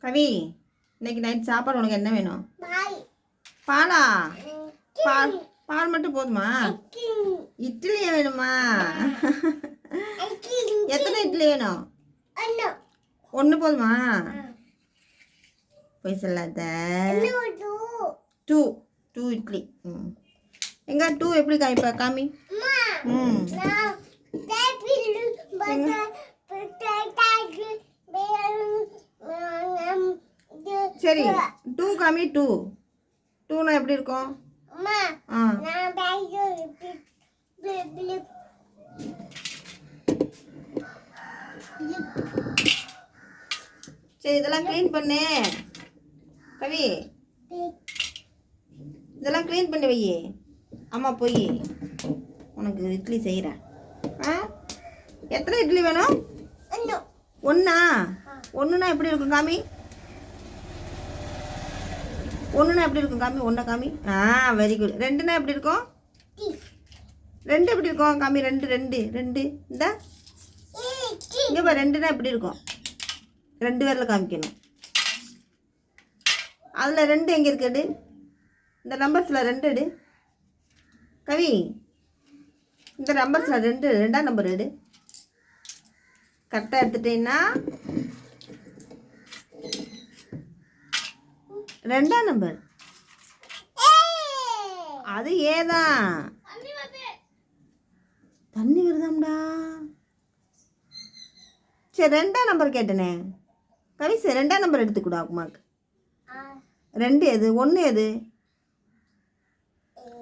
கவி, இன்னைக்கு நைட் சாப்பாடு உனக்கு என்ன வேணும்? பாலா? பால் பால் மட்டும் போதுமா? இட்லியே வேணுமா? எத்தனை இட்லி வேணும்? ஒன்று போதுமா? போய் சொல்லாத. 2 இட்லி. எங்க 2 எப்படி காமிப்பா? காமி. சரி 2 காமி. 2னா எப்படி இருக்கும்? சரி இதெல்லாம் க்ளீன் பண்ணு கவி. இதெல்லாம் க்ளீன் பண்ணி வை. அம்மா போய் உனக்கு இட்லி செய்கிறேன். எத்தனை இட்லி வேணும்? ஒன்றா? ஒன்றுனா எப்படி இருக்கும் காமி? ஒன்றுனா எப்படி இருக்கும் காமி? ஒன்றா காமி. Very good. 2னா எப்படி இருக்கும்? 2 எப்படி இருக்கும் காமி? 2 இந்த இங்கே பாரு. 2னா எப்படி இருக்கும்? 2 பேரில் காமிக்கணும். அதில் 2 எங்கே இருக்கு? எடு. இந்த நம்பர்ஸில் 2 எடு கவி. இந்த நம்பர்ஸில் 2ஆம் நம்பர் எடு. கரெக்டாக எடுத்துட்டேன்னா 2ஆம் நம்பர். அது ஏதான் தண்ணி வருதாம்டா. சரி 2ஆம் நம்பர் கேட்டனே கவி. சரி 2ஆம் நம்பர் எடுத்துக்கூடா அம்மாக்கு. 2 எது? 1 எது?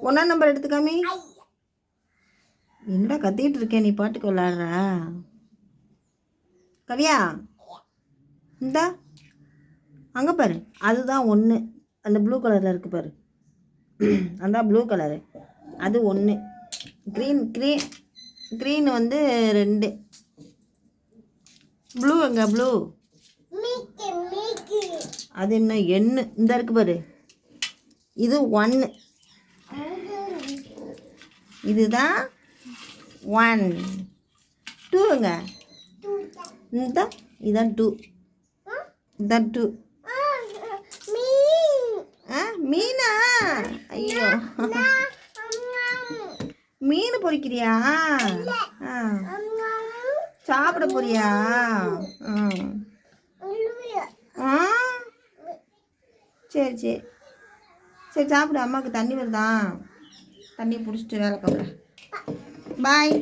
1ஆம் நம்பர் எடுத்துக்காமி. என்னடா கத்திக்கிட்டு இருக்கேன் நீ பாட்டுக்கு விளாடுற கவியா? இந்தா அங்கே பாரு. அதுதான் 1. அந்த ப்ளூ கலரில் இருக்கு பாரு. அந்த ப்ளூ கலரு அது 1. க்ரீன் வந்து 2. ப்ளூ எங்க? ப்ளூ அது என்ன எண்ணு? இந்த இருக்கு பாரு. இது 1. இதுதான் 1. 2ங்க. இதான் 2. இதான் 2. மீனா? ஐயோ மீன் பொரிக்கிறியா? சாப்பிட போறியா? சரி சரி சரி சாப்பிடு. அம்மாவுக்கு தண்ணி வருதா? தண்ணி பிடிச்சிட்டு வேலை பார்க்குறேன். பாய்.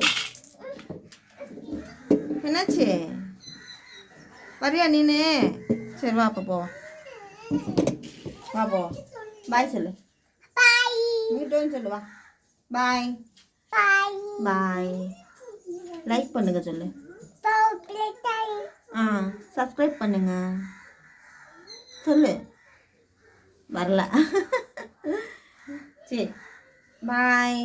என்னாச்சு? வரியா நீனு? சரி வா அப்போ போவோம். வா போவோம். பாய் சொல்லு. நீட்டும் சொல்லு. வா பாய். பாய். லைக் பண்ணுங்க சொல்லு. சப்ஸ்கிரைப் பண்ணுங்க சொல்லு. வரல. சரி பாய்.